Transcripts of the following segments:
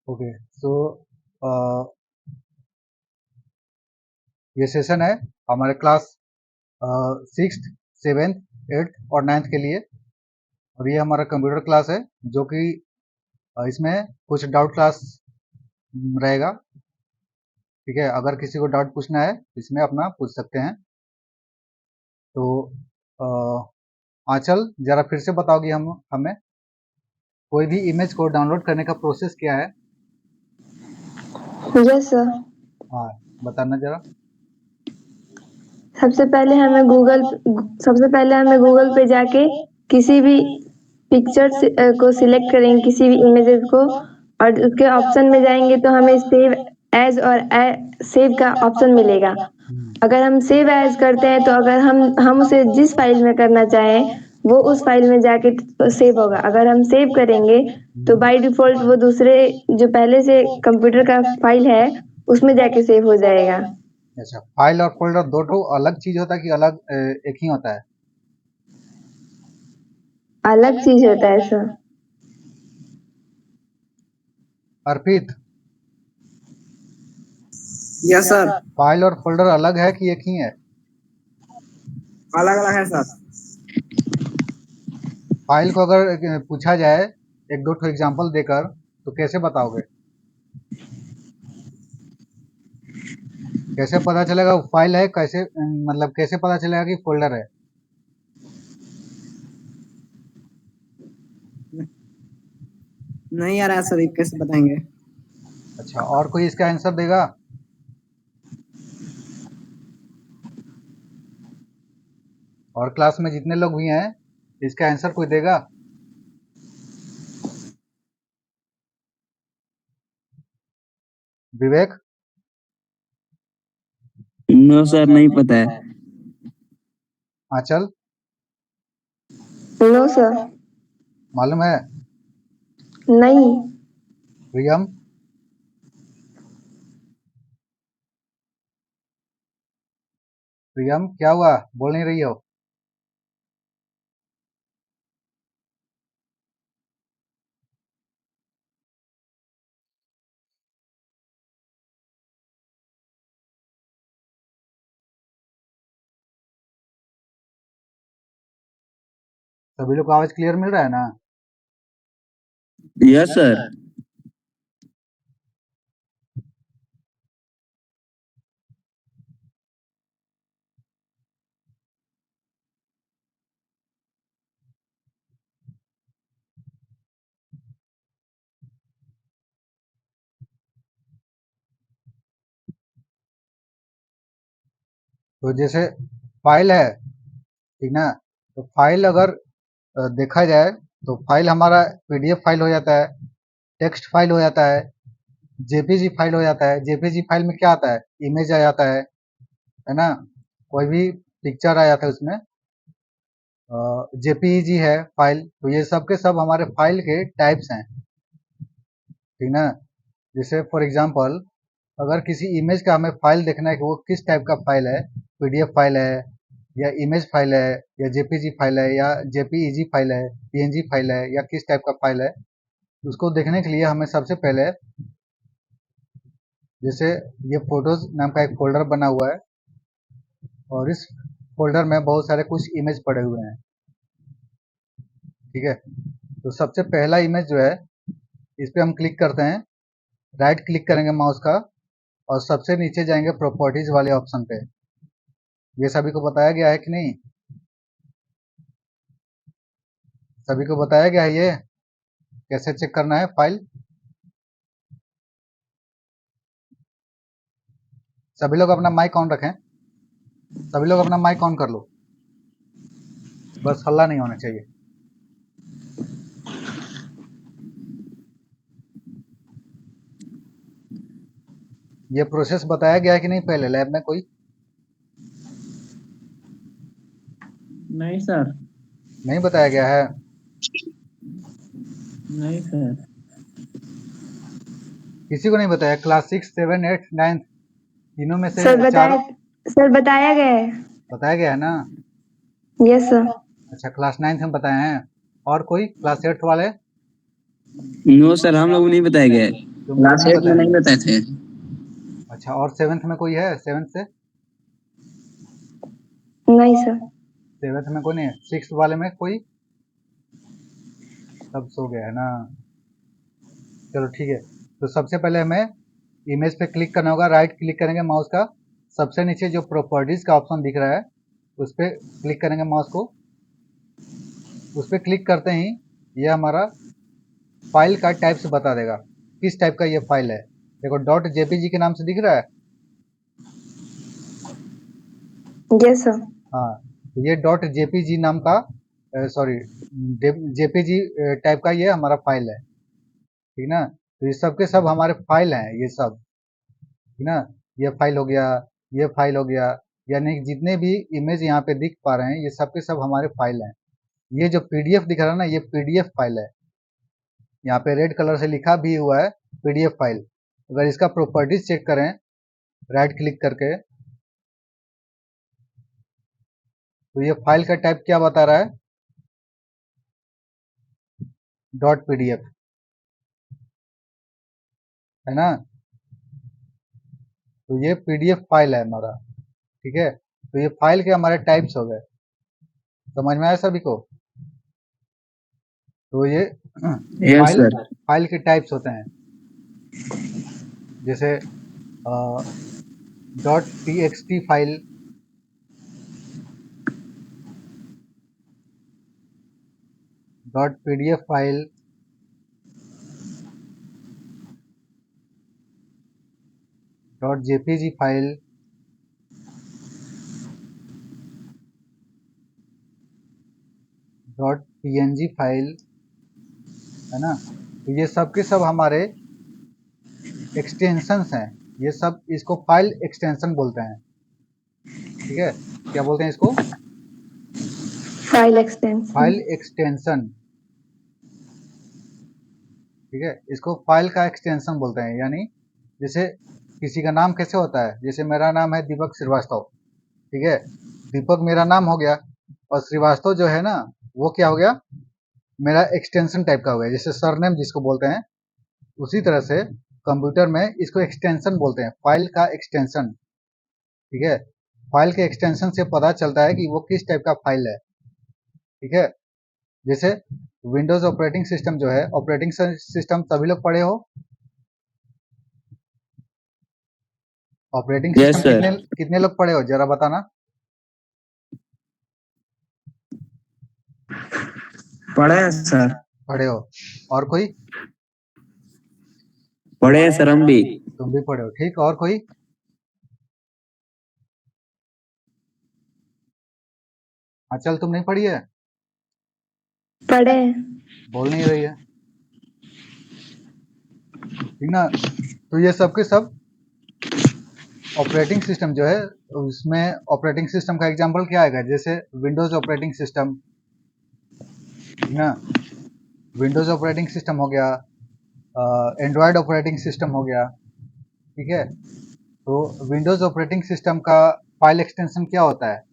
Okay, सो ये session है हमारे क्लास 6th 7th 8th और 9th के लिए, और ये हमारा कंप्यूटर क्लास है जो कि इसमें कुछ डाउट क्लास रहेगा। ठीक है, अगर किसी को डाउट पूछना है इसमें अपना पूछ सकते हैं। तो आंचल जरा फिर से बताओगी हमें कोई भी इमेज को डाउनलोड करने का प्रोसेस क्या है? Yes sir. हाँ, बताना जरा। सबसे पहले हमें गूगल पे जाके किसी भी पिक्चर को सिलेक्ट करेंगे, किसी भी इमेजेस को, और उसके ऑप्शन में जाएंगे तो हमें सेव एज और सेव का ऑप्शन मिलेगा। अगर हम सेव एज करते हैं तो अगर हम उसे जिस फाइल में करना चाहें वो उस फाइल में जाके सेव होगा। अगर हम सेव करेंगे तो बाय डिफॉल्ट वो दूसरे जो पहले से कंप्यूटर का फाइल है उसमें जाके सेव हो जाएगा। अच्छा, फाइल और फोल्डर दो ठो अलग चीज होता है कि अलग एक ही होता है? अलग चीज होता है सर। अर्पित, यस सर। फाइल और फोल्डर अलग है कि एक ही है? अलग अलग है सर। फाइल को अगर पूछा जाए एक दो ठो एग्जांपल देकर तो कैसे बताओगे? कैसे पता चलेगा वो फाइल है, कैसे मतलब कैसे पता चलेगा कि फोल्डर है? नहीं आ रहा है सर, कैसे बताएंगे? अच्छा, और कोई इसका आंसर देगा? और क्लास में जितने लोग भी हैं इसका आंसर कोई देगा? विवेक? नो सर, नहीं पता है। आंचल? No sir. मालूम है? नहीं। प्रियम? प्रियम क्या हुआ, बोल नहीं रही हो? सभी लोग को आवाज क्लियर मिल रहा है ना? Yes sir. तो जैसे फाइल है, ठीक ना, तो फाइल अगर देखा जाए तो फाइल हमारा पीडीएफ फाइल हो जाता है, टेक्स्ट फाइल हो जाता है, जेपीजी फाइल हो जाता है। जेपीजी फाइल में क्या आता है? इमेज आ जाता है ना, कोई भी पिक्चर आ जाता है उसमें। जेपीजी है फाइल, तो ये सब के सब हमारे फाइल के टाइप्स हैं, ठीक ना। जैसे फॉर एग्जांपल अगर किसी इमेज का हमें फाइल देखना है कि वो किस टाइप का फाइल है, पीडीएफ फाइल है या इमेज फाइल है या जेपीजी फाइल है या जेपीईजी फाइल है, पीएनजी फाइल है या किस टाइप का फाइल है, उसको देखने के लिए हमें सबसे पहले जैसे ये फोटोज नाम का एक फोल्डर बना हुआ है और इस फोल्डर में बहुत सारे कुछ इमेज पड़े हुए हैं, ठीक है। तो सबसे पहला इमेज जो है इस पे हम क्लिक करते हैं, राइट क्लिक करेंगे माउस का और सबसे नीचे जाएंगे प्रॉपर्टीज वाले ऑप्शन पे। ये सभी को बताया गया है कि नहीं? सभी को बताया गया है ये कैसे चेक करना है फाइल? सभी लोग अपना माइक ऑन रखें, सभी लोग अपना माइक ऑन कर लो, बस हल्ला नहीं होना चाहिए। ये प्रोसेस बताया गया है कि नहीं पहले लैब में कोई? नहीं सर। नहीं बताया गया है? नहीं सर। किसी को नहीं बताया? क्लास 6 7 8 9 तीनों में से सर चारों? बताया गया है। बताया गया है ना? Yes sir. अच्छा, क्लास 9 हम बताए हैं, और कोई क्लास 8 वाले? नो सर, हम लोग नहीं बताया गया है। तुमको लास्ट नहीं एट में बताए नहीं हैं? बताए थे। अच्छा, और सेवेंथ में कोई है? सेवेंथ से नहीं सर। सेवेंथ में कोई नहीं है? सिक्स वाले में कोई? सब सो गया है ना? चलो ठीक है। तो सबसे पहले हमें इमेज पे क्लिक करना होगा। राइट क्लिक करेंगे माउस का, सबसे नीचे जो प्रॉपर्टीज का ऑप्शन दिख रहा है उस पर क्लिक करेंगे माउस को। उस पर क्लिक करते ही ये हमारा फाइल का टाइप्स बता देगा किस टाइप का ये फाइल है। देखो डॉट जेपीजी के नाम से दिख रहा है। Yes sir. हाँ, तो ये डॉट जेपीजी नाम का सॉरी जेपीजी टाइप का ये हमारा फाइल है, ठीक ना। तो ये सब के सब हमारे फाइल हैं ये सब, ठीक ना। ये फाइल हो गया, ये फाइल हो गया, यानी जितने भी इमेज यहाँ पे दिख पा रहे हैं ये सब के सब हमारे फाइल हैं। ये जो पीडीएफ दिख रहा है ना, ये पीडीएफ फाइल है। यहाँ पे रेड कलर से लिखा भी हुआ है पीडीएफ फाइल। अगर इसका प्रॉपर्टीज चेक करें राइट क्लिक करके, तो ये फाइल का टाइप क्या बता रहा है? डॉट पीडीएफ, है ना। तो ये पीडीएफ फाइल है हमारा, ठीक है। तो ये फाइल के हमारे टाइप्स हो गए, समझ में आया सभी को? तो ये यस फाइल सर। फाइल के टाइप्स होते हैं, जैसे dot TXT file, dot PDF file, dot JPG file, dot PNG file, है ना। तो ये सब के सब हमारे एक्सटेंशंस हैं। ये सब इसको फाइल एक्सटेंशन बोलते हैं, ठीक है। क्या बोलते हैं इसको? File extension. फाइल एक्सटेंशन, ठीक है। इसको फाइल का एक्सटेंशन बोलते हैं। यानी जैसे किसी का नाम कैसे होता है, जैसे मेरा नाम है दीपक श्रीवास्तव, ठीक है। दीपक मेरा नाम हो गया और श्रीवास्तव जो है ना वो क्या हो गया? मेरा एक्सटेंशन टाइप का हो गया, जैसे सरनेम जिसको बोलते हैं। उसी तरह से कंप्यूटर में इसको एक्सटेंशन बोलते हैं, फाइल का एक्सटेंशन, ठीक है। फाइल के एक्सटेंशन से पता चलता है कि वो किस टाइप का फाइल है, ठीक है। जैसे विंडोज ऑपरेटिंग सिस्टम जो है, ऑपरेटिंग सिस्टम सभी लोग पढ़े हो? Operating yes system sir. कितने कितने लोग पढ़े हो जरा बताना। पढ़े हैं सर। पढ़े हो? और कोई? पढ़े हैं सर हम भी। तुम भी पढ़े हो, ठीक। और कोई? चल तुम नहीं पढ़ी है? पढ़े। बोल नहीं रही है, ठीक ना। तो ये सब के सब ऑपरेटिंग सिस्टम जो है, उसमें ऑपरेटिंग सिस्टम का एग्जांपल क्या आएगा? जैसे विंडोज ऑपरेटिंग सिस्टम, ठीक ना। विंडोज ऑपरेटिंग सिस्टम हो गया, एंड्रॉयड ऑपरेटिंग सिस्टम हो गया, ठीक है। तो विंडोज ऑपरेटिंग सिस्टम का फाइल एक्सटेंशन क्या होता है?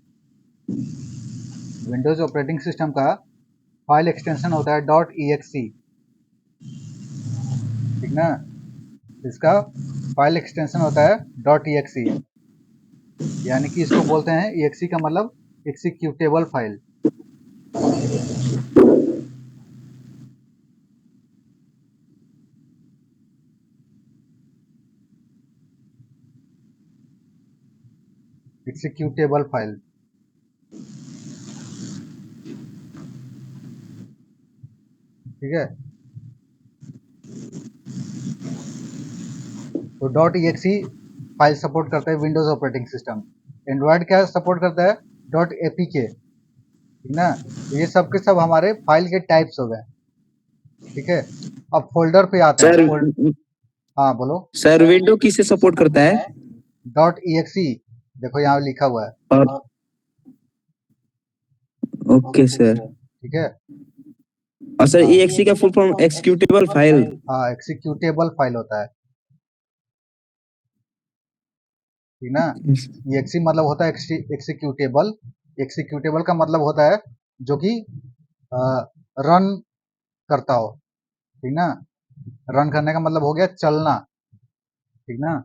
विंडोज ऑपरेटिंग सिस्टम का फाइल एक्सटेंशन होता है डॉट .exe, ठीक ना। इसका फाइल एक्सटेंशन होता है डॉट .exe, यानी कि इसको बोलते हैं exe का मतलब एक्सिक्यूटेबल फाइल। एक्सिक्यूटेबल फाइल, ठीक है। तो डॉट .exe फाइल सपोर्ट करता है विंडोज ऑपरेटिंग सिस्टम। एंड्रॉयड क्या सपोर्ट करता है? डॉट .apk, ठीक ना। तो ये सब के सब हमारे फाइल के टाइप्स हो गए, ठीक है। अब फोल्डर पे आते हैं। सर हाँ बोलो। सर विंडो किसे सपोर्ट करता है? डॉट .exe, देखो यहाँ लिखा हुआ है, और ओके सर। ठीक है। और सर EXE का फुल फॉर्म एक्सिक्यूटेबल फाइल। हाँ, एक्सिक्यूटेबल फाइल होता है, ठीक ना। exe मतलब होता है एक्सिक्यूटेबल। एक्सिक्यूटेबल का मतलब होता है जो कि रन करता हो, ठीक ना। रन करने का मतलब हो गया चलना, ठीक ना।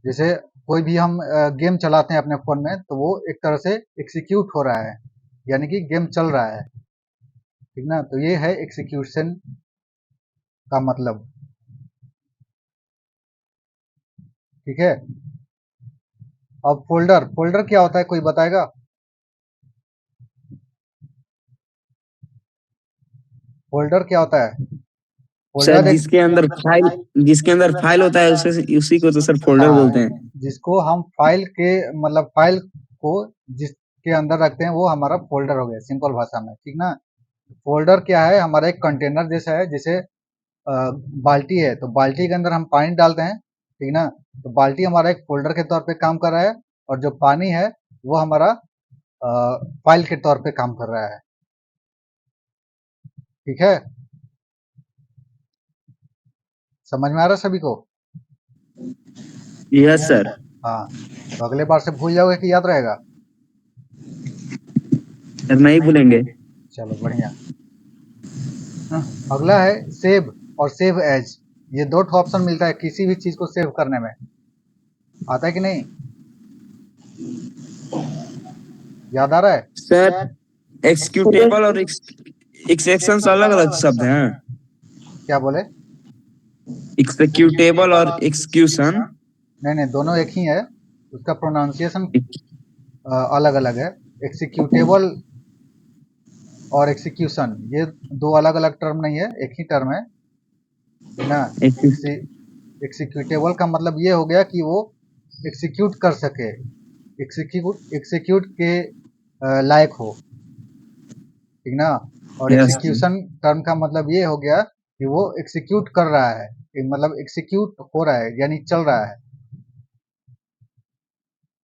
जैसे कोई भी हम गेम चलाते हैं अपने फ़ोन में, तो वो एक तरह से एग्जीक्यूट हो रहा है, यानी कि गेम चल रहा है, ठीक ना। तो ये है एग्जीक्यूशन का मतलब, ठीक है। अब फ़ोल्डर, फ़ोल्डर क्या होता है, कोई बताएगा? फ़ोल्डर क्या होता है? सर फ़ोल्डर एक जिसके अंदर फाइल होता है उसे उसी को तो सर फोल्डर हाँ, बोलते हैं। जिसको हम फाइल के मतलब फाइल को जिसके अंदर रखते हैं वो हमारा फ़ोल्डर हो गया सिंपल भाषा में, ठीक ना। फ़ोल्डर क्या है, हमारा एक कंटेनर जैसा है। जैसे बाल्टी है, तो बाल्टी के अंदर हम पानी डालते हैं, ठीक ना। तो बाल्टी हमारा एक फ़ोल्डर के तौर पे काम कर रहा है, और जो पानी है वो हमारा फाइल के तौर पे काम कर रहा है, ठीक है। समझ में आ रहा है सभी को? Yes sir. हाँ, तो अगले बार से भूल जाओगे कि याद रहेगा? सर नहीं भूलेंगे। चलो बढ़िया। अगला है सेव और सेव एज। ये दो ठो ऑप्शन मिलता है किसी भी चीज़ को सेव करने में, आता है कि नहीं? याद आ रहा है? सर एक्सिक्यूटेबल और एक्सेक्शंस अलग अलग शब्द हैं। क्या बोले? एक्सिक्यूटेबल और एक्सक्यूशन नहीं नहीं, दोनों एक ही है, उसका प्रोनाउंसिएशन अलग अलग है। एक्सिक्यूटेबल और एक्सिक्यूशन ये दो अलग अलग टर्म नहीं है, एक ही टर्म है ना। एक्सिक्यूटेबल का मतलब ये हो गया कि वो एग्जीक्यूट कर सके, एग्जीक्यूट के लायक हो, ठीक ना। और यस एग्जीक्यूशन टर्म का मतलब ये हो गया कि वो एग्जीक्यूट कर रहा है, मतलब एग्जीक्यूट हो रहा है यानी चल रहा है,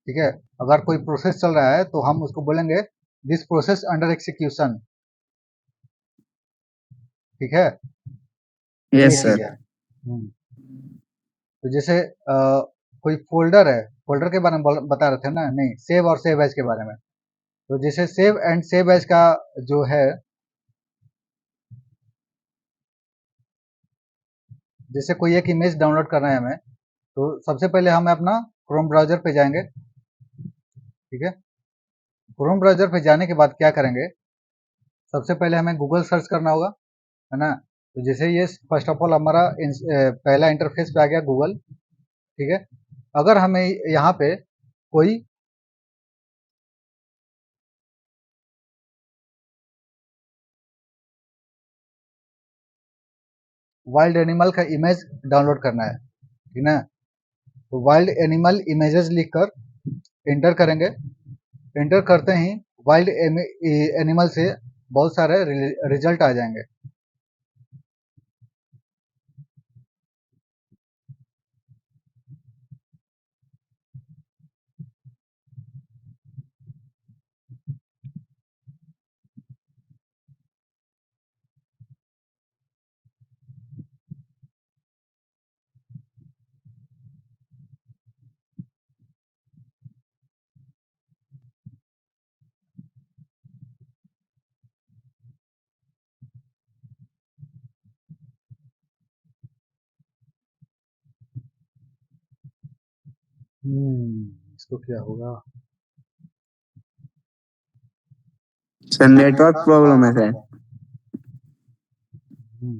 ठीक है। अगर कोई प्रोसेस चल रहा है तो हम उसको बोलेंगे दिस प्रोसेस अंडर एग्जीक्यूशन, ठीक है। ये यस चीज सर। है। तो जैसे कोई फोल्डर है, फोल्डर के बारे में बता रहे थे ना, नहीं सेव और सेव एज के बारे में। तो जैसे सेव एंड सेव एज का जो है, जैसे कोई एक इमेज डाउनलोड करना है हमें, तो सबसे पहले हम अपना क्रोम ब्राउजर पे जाएंगे, ठीक है। क्रोम ब्राउजर पे जाने के बाद क्या करेंगे, सबसे पहले हमें गूगल सर्च करना होगा, है ना। तो जैसे ये फर्स्ट ऑफ ऑल हमारा पहला इंटरफेस पे आ गया गूगल, ठीक है। अगर हमें यहाँ पे कोई वाइल्ड एनिमल का इमेज डाउनलोड करना है, ठीक ना। तो वाइल्ड एनिमल इमेजेस लिखकर एंटर करेंगे। एंटर करते ही वाइल्ड एनिमल से बहुत सारे रिजल्ट आ जाएंगे। इसको क्या होगा? सर नेटवर्क प्रॉब्लम है सर। हम्म,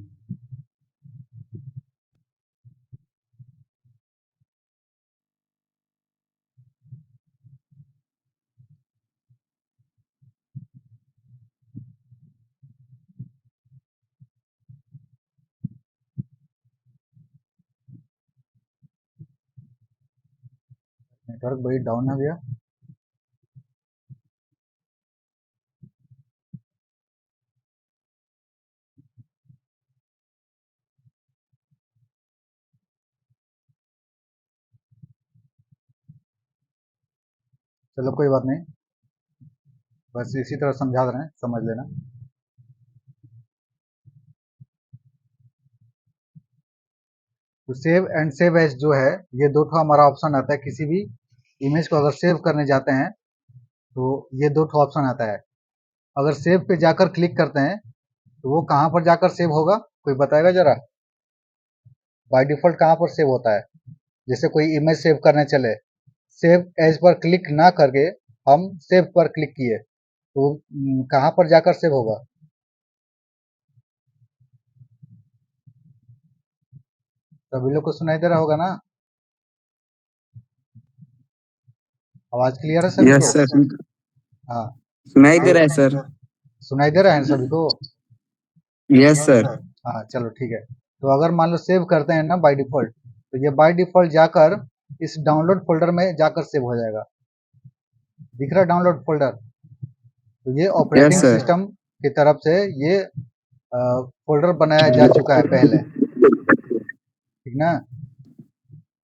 नेटवर्क बड़ी डाउन है भैया। चलो कोई बात नहीं, बस इसी तरह समझा रहे हैं, समझ लेना। तो सेव एंड सेव एज जो है, ये दो ठो हमारा ऑप्शन आता है। किसी भी इमेज को अगर सेव करने जाते हैं तो ये दो ठो ऑप्शन आता है। अगर सेव पे जाकर क्लिक करते हैं तो वो कहाँ पर जाकर सेव होगा, कोई बताएगा जरा? बाय डिफ़ॉल्ट कहाँ पर सेव होता है? जैसे कोई इमेज सेव करने चले, सेव एज़ पर क्लिक ना करके हम सेव पर क्लिक किए, तो कहाँ पर जाकर सेव होगा? सभी लोग को सुनाई दे रहा होगा ना? आवाज़ क्लियर है सभी को? यस सर, हाँ, सुनाई दे तो रहा है सर। सुनाई दे रहा है सभी को? Yes sir. हाँ, चलो ठीक है। तो अगर मान लो सेव करते हैं ना बाय डिफ़ॉल्ट, तो ये बाय डिफ़ॉल्ट जाकर इस डाउनलोड फ़ोल्डर में जाकर सेव हो जाएगा। दिख रहा है डाउनलोड फ़ोल्डर? तो ये यस ऑपरेटिंग सर। सिस्टम की तरफ से ये फ़ोल्डर बनाया जा चुका है पहले, ठीक ना?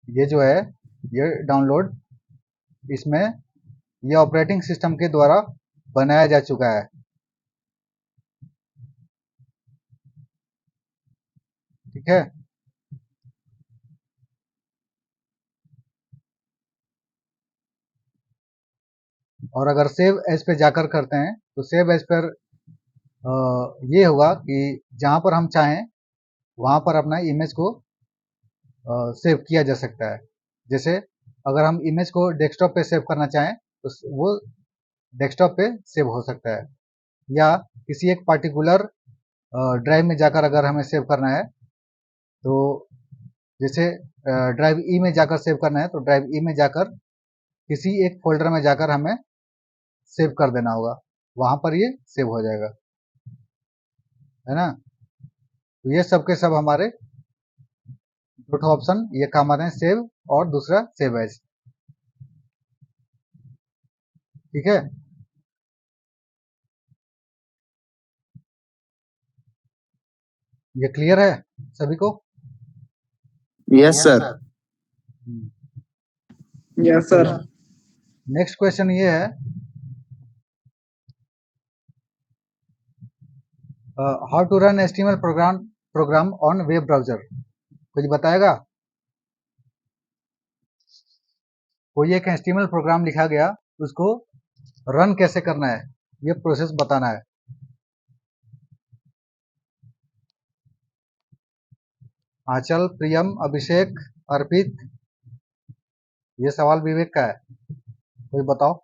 ये जो है, ये डाउनलोड इसमें ये ऑपरेटिंग सिस्टम के द्वारा बनाया जा चुका है, ठीक है? और अगर सेव एज़ पे जाकर करते हैं, तो सेव एज़ पर ये होगा कि जहाँ पर हम चाहें, वहाँ पर अपना इमेज को सेव किया जा सकता है। जैसे अगर हम इमेज को डेस्कटॉप पे सेव करना चाहें, तो वो डेस्कटॉप पे सेव हो सकता है, या किसी एक पार्टिकुलर ड्राइव में जाकर अगर हमें सेव करना है, तो जैसे ड्राइव ई में जाकर सेव करना है, तो ड्राइव ई में जाकर किसी एक फ़ोल्डर में जाकर हमें सेव कर देना होगा, वहाँ पर ये सेव हो जाएगा, है ना? तो ये सब के सब हमारे 2 ठो ऑप्शन ये काम आते हैं, सेव और दूसरा सेव एज़, ठीक है? ये क्लियर है सभी को? Yes sir. हुँ। Yes sir. नेक्स्ट क्वेश्चन ये है, how to run HTML program on web browser? कुछ बताएगा? कोई एक एचटीएमएल प्रोग्राम लिखा गया, उसको रन कैसे करना है, ये प्रोसेस बताना है। आंचल, प्रियम, अभिषेक, अर्पित, ये सवाल विवेक का है, कोई बताओ?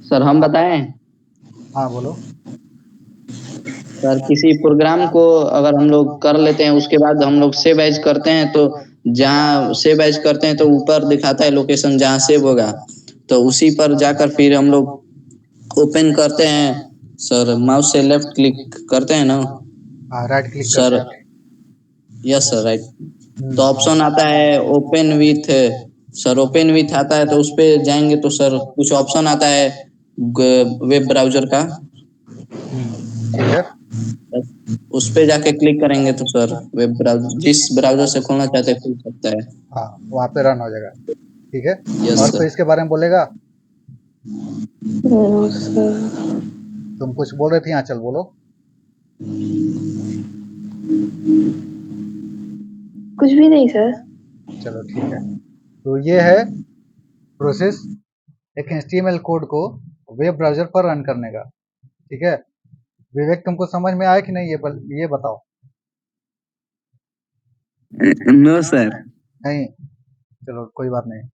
सर हम बताएं? हाँ, बोलो। सर किसी प्रोग्राम को अगर हम लोग कर लेते हैं, उसके बाद हम लोग सेव एज करते हैं, तो जहाँ सेव एज करते हैं तो ऊपर दिखाता है लोकेशन जहाँ सेव होगा, तो उसी पर जाकर फिर हम लोग ओपन करते हैं। सर माउस से लेफ्ट क्लिक करते हैं ना? हाँ, राइट क्लिक करते सर हैं। Yes sir, right. तो हुँ। ऑप्शन आता है open with. Sir open with आता है तो उस पे जाएंगे तो सर कुछ ऑप्शन आता है वेब ब्राउजर का, ठीक है। उस पे जाके क्लिक करेंगे तो सर वेब ब्राउजर जिस ब्राउजर से खोलना चाहते हैं खुल सकता है। हाँ, वहाँ पे रन हो जाएगा, ठीक है? यस और सर। कोई इसके बारे में बोलेगा? सर तुम कुछ बोल रही थी आंचल, बोलो। कुछ भी नहीं सर। चलो ठीक है। तो ये है प्रोसेस एक एचटीएमएल कोड को वेब ब्राउज़र पर रन करने का, ठीक है? विवेक तुमको समझ में आया कि नहीं, ये बताओ? No sir. नहीं? चलो कोई बात नहीं।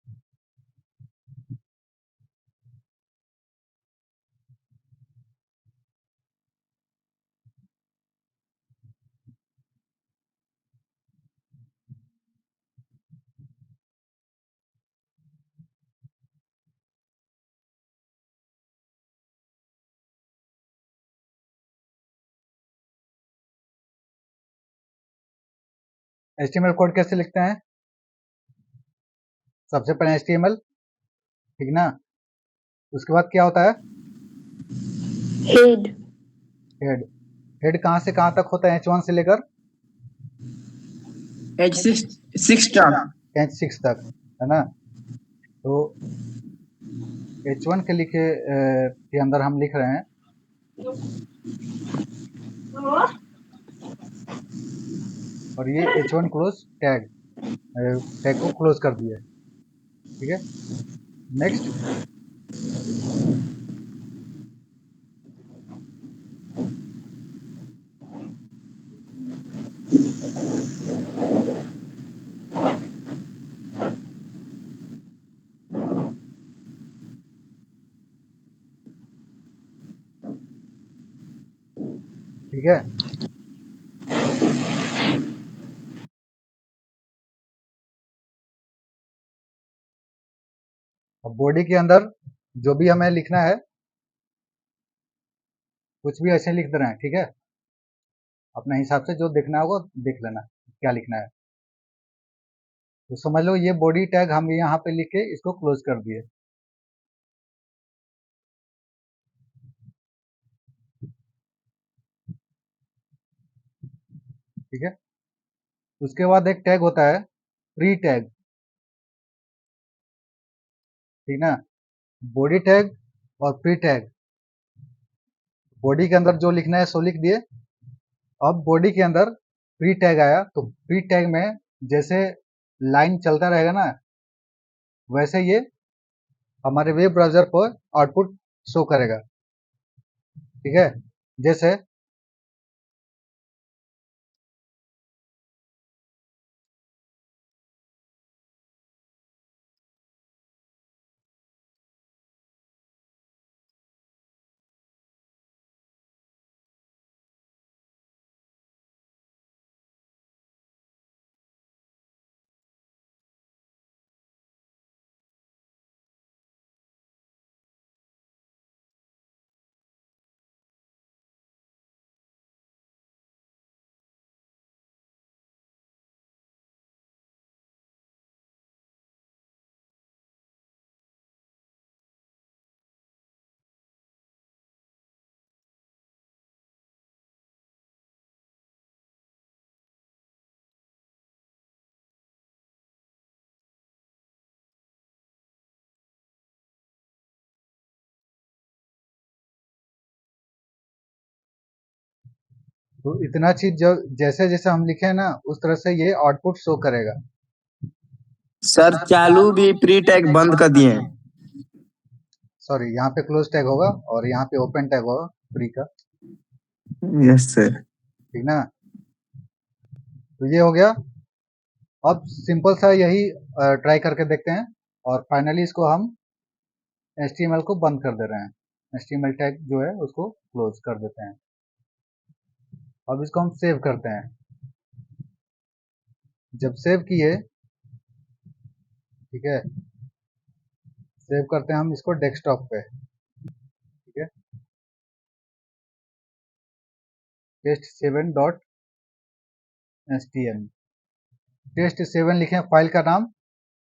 एचटीएमएल कोड कैसे लिखते हैं? सबसे पहले एचटीएमएल, ठीक ना? उसके बाद क्या होता है? हेड। हेड। हेड कहाँ से कहाँ तक होता है H1 से लेकर H6 स्टार। H6 तक, है ना? तो H1 के के अंदर हम लिख रहे हैं, और ये H1 क्लोज टैग को क्लोज कर दिए, ठीक है? नेक्स्ट, ठीक है। अब बॉडी के अंदर जो भी हमें लिखना है कुछ भी ऐसे लिख दे रहे हैं, ठीक है। अपने हिसाब से जो देखना होगा देख लेना क्या लिखना है। तो समझ लो ये बॉडी टैग हम यहाँ पे लिख के इसको क्लोज कर दिए। ठीक है। उसके बाद एक टैग होता है प्री टैग, ठीक ना। बॉडी टैग और प्री टैग, बॉडी के अंदर जो लिखना है सो लिख दिए। अब बॉडी के अंदर प्री टैग आया तो प्री टैग में जैसे लाइन चलता रहेगा ना वैसे ये हमारे वेब ब्राउज़र पर आउटपुट शो करेगा, ठीक है। जैसे तो इतना चीज जो जैसे जैसे हम लिखे हैं ना उस तरह से ये आउटपुट शो करेगा। सर चालू भी प्री टैग बंद कर दिए हैं। सॉरी, यहाँ पे क्लोज टैग होगा और यहाँ पे ओपन टैग होगा प्री का, यस सर। ठीक ना। तो ये हो गया। अब सिंपल सा यही ट्राई करके देखते हैं और फाइनली इसको हम HTML को बंद कर दे रहे हैं। HTML टैग जो है उसको क्लोज कर देते हैं। अब इसको हम सेव करते हैं। जब सेव किए, ठीक है, सेव करते हैं हम इसको डेस्कटॉप पे, ठीक है। test7.htm, test7 लिखें फाइल का नाम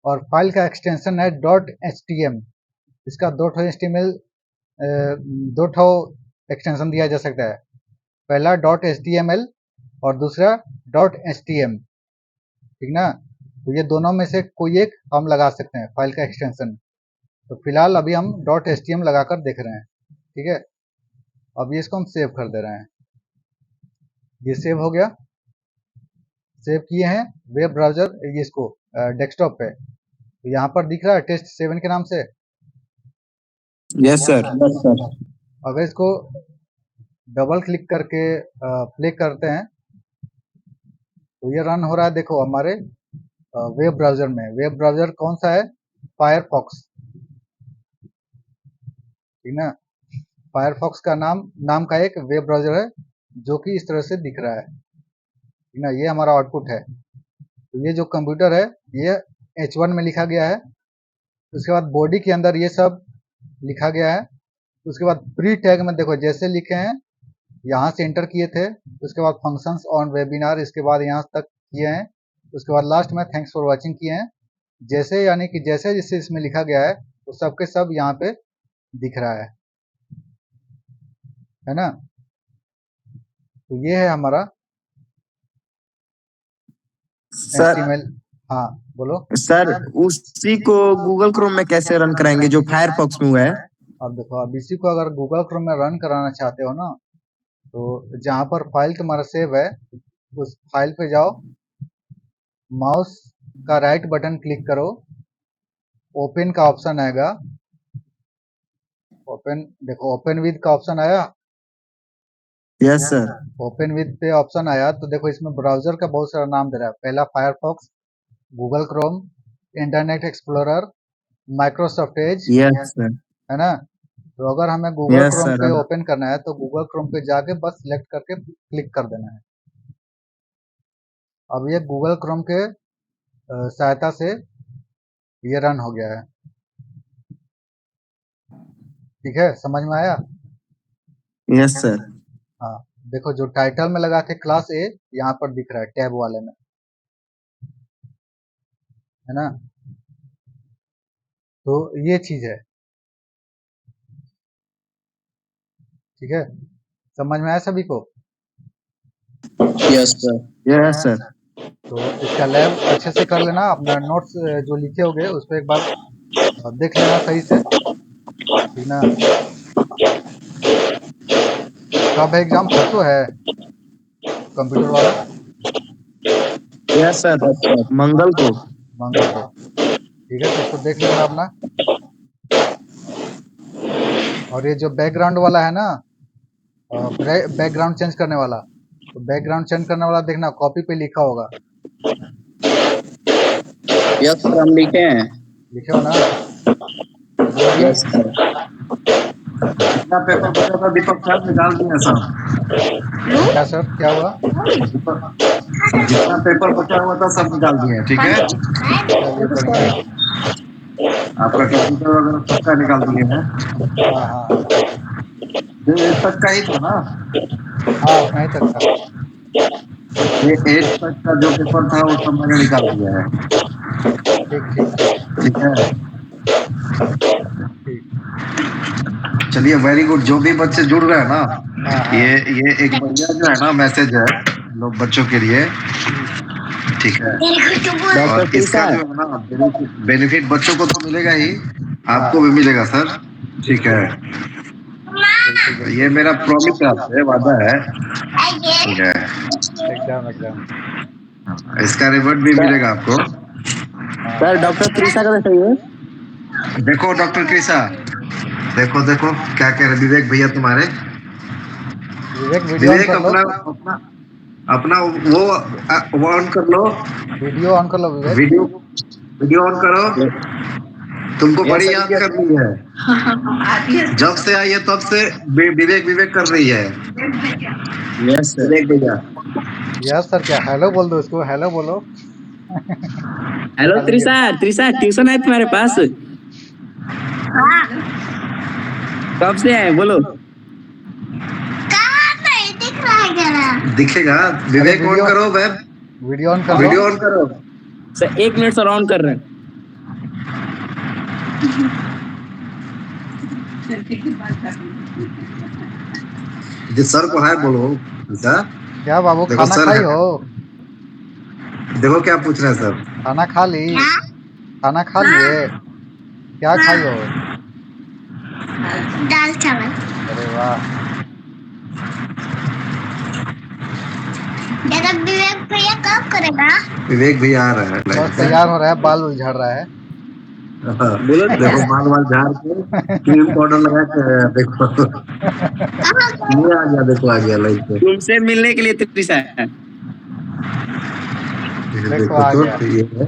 और फाइल का एक्सटेंशन है .htm। इसका दो ठो एक्सटेंशन दिया जा सकता है, पहला .html और दूसरा .htm, ठीक ना। तो ये दोनों में से कोई एक हम लगा सकते हैं फाइल का एक्सटेंशन। तो फिलहाल अभी हम .htm लगाकर देख रहे हैं, ठीक है। अब ये इसको हम सेव कर दे रहे हैं। ये सेव हो गया। सेव किए हैं वेब ब्राउज़र ये इसको डेस्कटॉप पे, तो यहाँ पर दिख रहा है test7 के नाम से। Yes sir. अगर इसको डबल क्लिक करके प्ले करते हैं तो ये रन हो रहा है। देखो हमारे वेब ब्राउज़र में, वेब ब्राउज़र कौन सा है? फायरफॉक्स, ठीक ना। फायरफॉक्स का नाम का एक वेब ब्राउज़र है जो कि इस तरह से दिख रहा है, ठीक ना। ये हमारा आउटपुट है। तो ये जो कंप्यूटर है ये H1 में लिखा गया है। उसके बाद बॉडी के अंदर ये सब लिखा गया है। उसके बाद प्री टैग में देखो जैसे लिखे हैं यहाँ से एंटर किए थे, उसके बाद फंक्शंस ऑन वेबिनार, इसके बाद यहाँ तक किए हैं, उसके बाद लास्ट में थैंक्स फॉर वाचिंग किए हैं। जैसे यानी कि जैसे जैसे इसमें लिखा गया है वो सब के सब यहाँ पे दिख रहा है ना। तो ये है हमारा सर HTML। हाँ बोलो। सर उसी को गूगल क्रोम में कैसे रन कराएंगे जो फायरफॉक्स में हुआ है? अब देखो, अब इसी को अगर गूगल क्रोम में रन कराना चाहते हो ना तो जहाँ पर फाइल तुम्हारा सेव है उस फाइल पे जाओ, माउस का राइट बटन क्लिक करो, ओपन का ऑप्शन आएगा, ओपन देखो ओपन विद का ऑप्शन आया। Yes sir. ओपन विद पे ऑप्शन आया तो देखो इसमें ब्राउजर का बहुत सारा नाम दे रहा है। पहला Firefox, Google Chrome, internet explorer, Microsoft Edge, yes sir. है ना। तो अगर हमें गूगल यस क्रोम पे सर। ओपन करना है तो गूगल क्रोम पे जाके बस सिलेक्ट करके क्लिक कर देना है। अब ये गूगल क्रोम के सहायता से ये रन हो गया है। ठीक है, समझ में आया? Yes sir. हाँ, देखो जो टाइटल में लगा थे क्लास ए, यहाँ पर दिख रहा है टैब वाले में, है ना? तो ये चीज है। ठीक है, समझ में आया सभी को? Yes sir. Yes sir. तो इसका लैब अच्छे से कर लेना, अपना नोट्स जो लिखे होगे उस पर एक बार देख लेना सही से, ठीक ना? कब एग्जाम, परसों है कंप्यूटर वाला? यस सर, अच्छा मंगल को। मंगल को। ठीक है, तो इसको देख लेना अपना। और ये जो बैकग्राउंड वाला है ना, बैकग्राउंड चेंज करने वाला, तो बैकग्राउंड चेंज करने वाला देखना कॉपी पे लिखा होगा। यस सर, हम लिखे हैं। लिखे हो ना? जो भी यस सर। जितना पेपर बचा था दीपक सर निकाल दिए सब। क्या सर, क्या हुआ? जितना पेपर बचा हुआ था सब निकाल दिए, ठीक है। चलिए बढ़िया है। आपका कंप्यूटर वगैरह सबका निकाल दिए हैं। हाँ हाँ हाँ जो 8 तक का ही था ना, हाँ, उतना ही तक था। ये 8 तक का जो पेपर था वो सब मैंने निकाल दिया है, ठीक ठीक ठीक ठीक है। ठीक। चलिए वेरी गुड। जो भी बच्चे जुड़ रहे हैं ना, हाँ हाँ। ये एक बढ़िया जो है ना मैसेज है लोग बच्चों के लिए, ठीक है। डॉक्टर और इसका तुषार, जो है ना बेनिफिट बच्चों को तो मिलेगा ही, हाँ आपको भी मिलेगा सर, ठीक है। बिल्कुल तो ये बिल्कुल। मेरा प्रॉमिस है आपसे, वादा है, ठीक है। एकदम एकदम। इसका रिवॉर्ड भी मिलेगा आपको। हाँ सर हाँ। डॉक्टर त्रिशा का सही है। देखो डॉक्टर कृषा, देखो देखो क्या कह रहे विवेक भैया तुम्हारे। विवेक वीडियो ऑन विवेक कर लो। अपना अपना अपना वो ऑन कर लो, वीडियो ऑन कर लो विवेक। वीडियो वीडियो ऑन करो। तुमको यस बड़ी सर। याद कर रही है, जब से आई है तब से विवेक विवेक कर रही है। Yes sir. विवेक भैया, यस सर, क्या हेलो बोल दो उसको, हेलो बोलो। हेलो चलिए। त्रिशा, त्रिशा ट्यूशन है तुम्हारे पास? कब से है बोलो? दिखेगा। अरे विवेक ऑन करो वेब, वीडियो ऑन कर लो। वीडियो ऑन करो। सर 1 मिनट सर, ऑन कर रहे हैं। जो सर को हाय बोलो कृषा। क्या बाबू, देखो खाना सर खाई है, हो? देखो क्या पूछ रहे हैं सर। खाना खा ली? खाना खा लिए? क्या खाई हो? दाल चावल। अरे वाह। दादा विवेक भैया कब करेगा? विवेक भी आ रहा है बस लाइन पे। तैयार हो रहा है, बाल उलझड़ रहा है। हाँ, बोलो देखो बाल बाल झाड़ के क्रीम पाउडर लगा के देखो ये आ गया, देखो आ गया लाइन पे। तुमसे मिलने के लिए त्रिशा है। ये देखो देखो आ तो गया। ये है।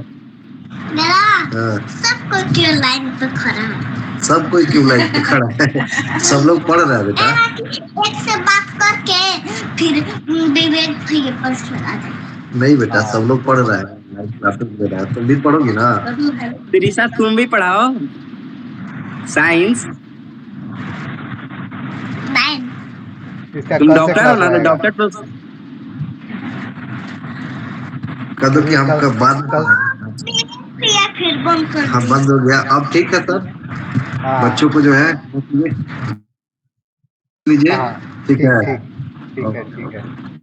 दादा हाँ, सबको क्यों लाइन पे खड़ा है? सब कोई क्यों लाइन पे खड़ा है? सब लोग पढ़ रहे हैं बेटा। एक से बात करके फिर विवेक भैया पर चला जाए। नहीं बेटा, हाँ सब लोग पढ़ रहे हैं, लाइव क्लासेस दे रहा है, तुम भी पढ़ोगी ना। त्रिशा तुम भी पढ़ाओ साइंस। नाइन। इसका तुम कल से डॉक्टर हो क्लास ना, तो रहेगा। डॉक्टर तो कह दो कि चलिए हम कल कब बाद कल भैया फिर बंद कर हाँ दिया। बंद हो गया अब, ठीक है सर। हाँ बच्चों को जो है लीजिए, हाँ। ठीक ठीक है। ठीक। ठीक है ओके ठीक है। ओके।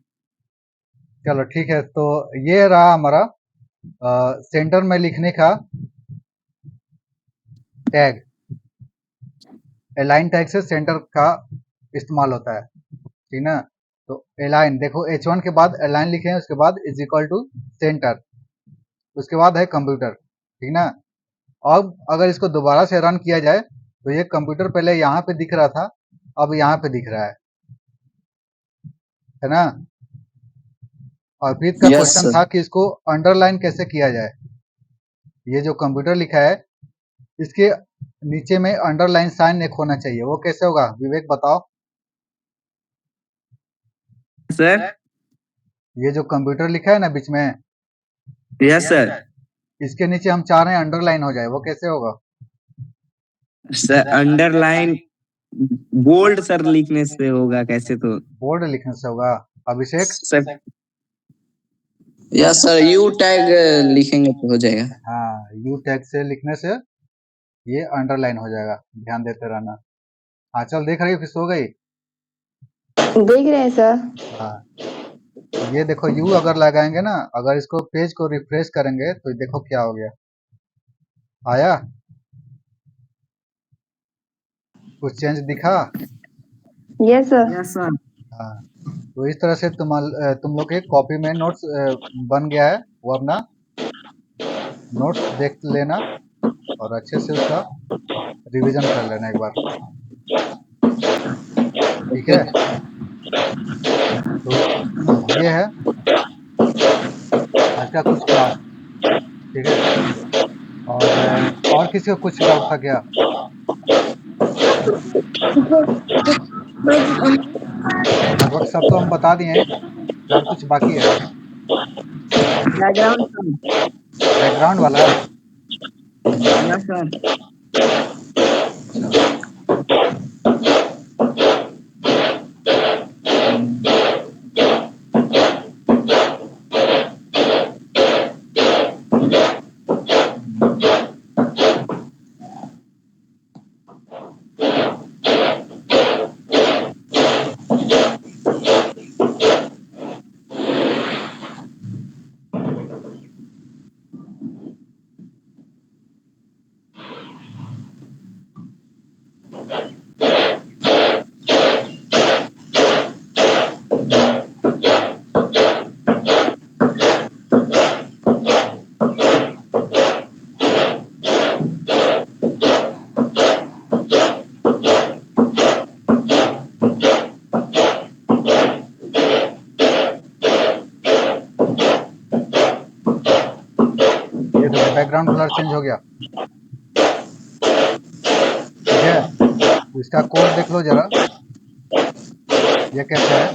चलो ठीक है, तो ये रहा हमारा सेंटर में लिखने का टैग। अलाइन टैग से सेंटर का इस्तेमाल होता है, ठीक ना? तो अलाइन देखो, H1 के बाद अलाइन लिखे हैं, उसके बाद इज इक्वल टू सेंटर, उसके बाद है कंप्यूटर, ठीक ना? अब अगर इसको दोबारा से रन किया जाए तो ये कंप्यूटर पहले यहाँ पे दिख रहा था, अब यहाँ पे दिख रहा है ना? और फिर का यस क्वेश्चन सर। था कि इसको अंडरलाइन कैसे किया जाए। ये जो कंप्यूटर लिखा है, इसके नीचे में अंडरलाइन साइन एक होना चाहिए, वो कैसे होगा विवेक बताओ? सर। ये जो कंप्यूटर लिखा है ना बीच में, यस सर। इसके नीचे हम चाह रहे हैं अंडरलाइन हो जाए, वो कैसे होगा? सर अंडरलाइन बोल्ड सर लिखने से होगा कैसे तो। बोल्ड लिखने से होगा। अभिषेक? सर या सर यू टैग लिखेंगे तो हो जाएगा। हाँ, यू टैग से लिखने से ये अंडरलाइन हो जाएगा, ध्यान देते रहना। आंचल देख रही हो कि सो गई? देख रहे हैं सर। हाँ, ये देखो यू अगर लगाएंगे ना, अगर इसको पेज को रिफ्रेश करेंगे तो देखो क्या हो गया, आया कुछ चेंज दिखा? Yes sir. Yes sir. हाँ, तो इस तरह से तुम लोग के कॉपी में नोट्स बन गया है, वो अपना नोट्स देख लेना और अच्छे से उसका रिवीजन कर लेना एक बार, ठीक है? तो ये है आज का कुछ क्लास, ठीक है? और किसी को कुछ डाउट था क्या? लगभग सब तो हम बता दिए हैं, क्या और कुछ बाकी है? बैकग्राउंड वाला? Yes sir. ये देखो बैकग्राउंड कलर चेंज हो गया, ठीक है? तो इसका कोड देख लो जरा, ये कैसे है?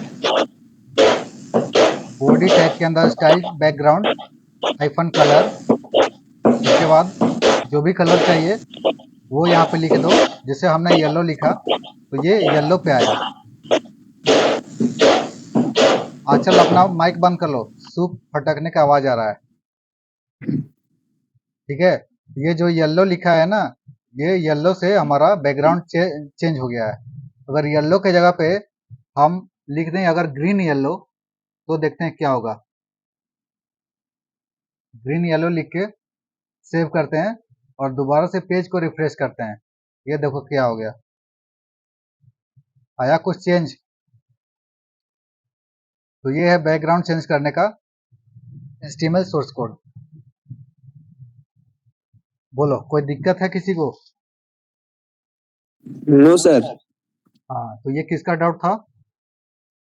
बॉडी टैग के अंदर स्टाइल बैकग्राउंड हाइफन कलर, उसके बाद जो भी कलर चाहिए वो यहाँ पे लिख दो। जैसे हमने येलो लिखा तो ये येलो पे आया। आंचल अपना माइक बंद कर लो, सूप फटकने का आवाज आ रहा है, ठीक है? ये जो येलो लिखा है ना, ये येलो से हमारा बैकग्राउंड चेंज हो गया है। अगर येलो के जगह पे हम लिख दें अगर ग्रीन येलो, तो देखते हैं क्या होगा। ग्रीन येलो लिख के सेव करते हैं और दोबारा से पेज को रिफ्रेश करते हैं, ये देखो क्या हो गया, आया कुछ चेंज? तो ये है बैकग्राउंड चेंज करने का HTML सोर्स कोड। बोलो कोई दिक्कत है किसी को? No sir. हाँ, तो ये किसका डाउट था?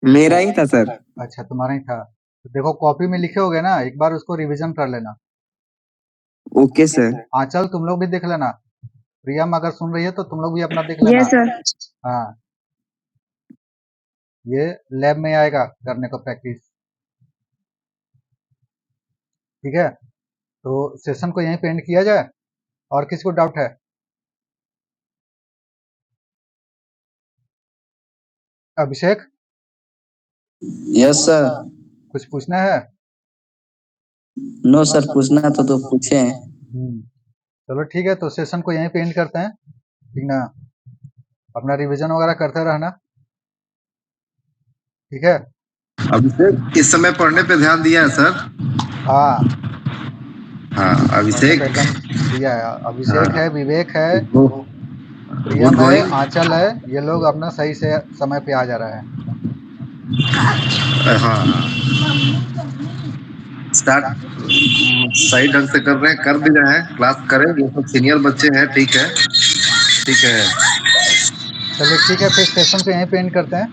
मेरा ही था सर। अच्छा, तुम्हारा ही था। तो देखो कॉपी में लिखे होगे ना, एक बार उसको रिवीजन कर लेना। Okay sir. आंचल तुम लोग भी देख लेना, प्रियम अगर सुन रही है तो तुम लोग भी अपना देख लेना। Yes sir. हाँ, ये लैब में आएगा करने को प्रैक्टिस, ठीक है? तो सेशन को यहीं पे एंड किया जाए। और किसी को डाउट है? अभिषेक यस सर। कुछ पूछना है? नो सर, पूछना तो पूछे हैं। चलो ठीक है, तो सेशन को यहीं पे एंड करते हैं, ठीक ना? अपना रिवीजन वगैरह करते रहना, ठीक है? अभिषेक इस समय पढ़ने पे ध्यान दिया है सर? हाँ, हाँ अभिषेक दिया है। अभिषेक है, विवेक है, गुड प्रियम है, गोइंग। आंचल है, ये लोग अपना सही से समय पे आ जा रहे हैं। हाँ स्टार्ट सही ढंग से कर रहे हैं, कर भी रहे हैं, क्लास करें, ये सब सीनियर बच्चे हैं, ठीक है ठीक है। चलिए ठीक है, फिर सेशन को यहीं पे एंड करते हैं।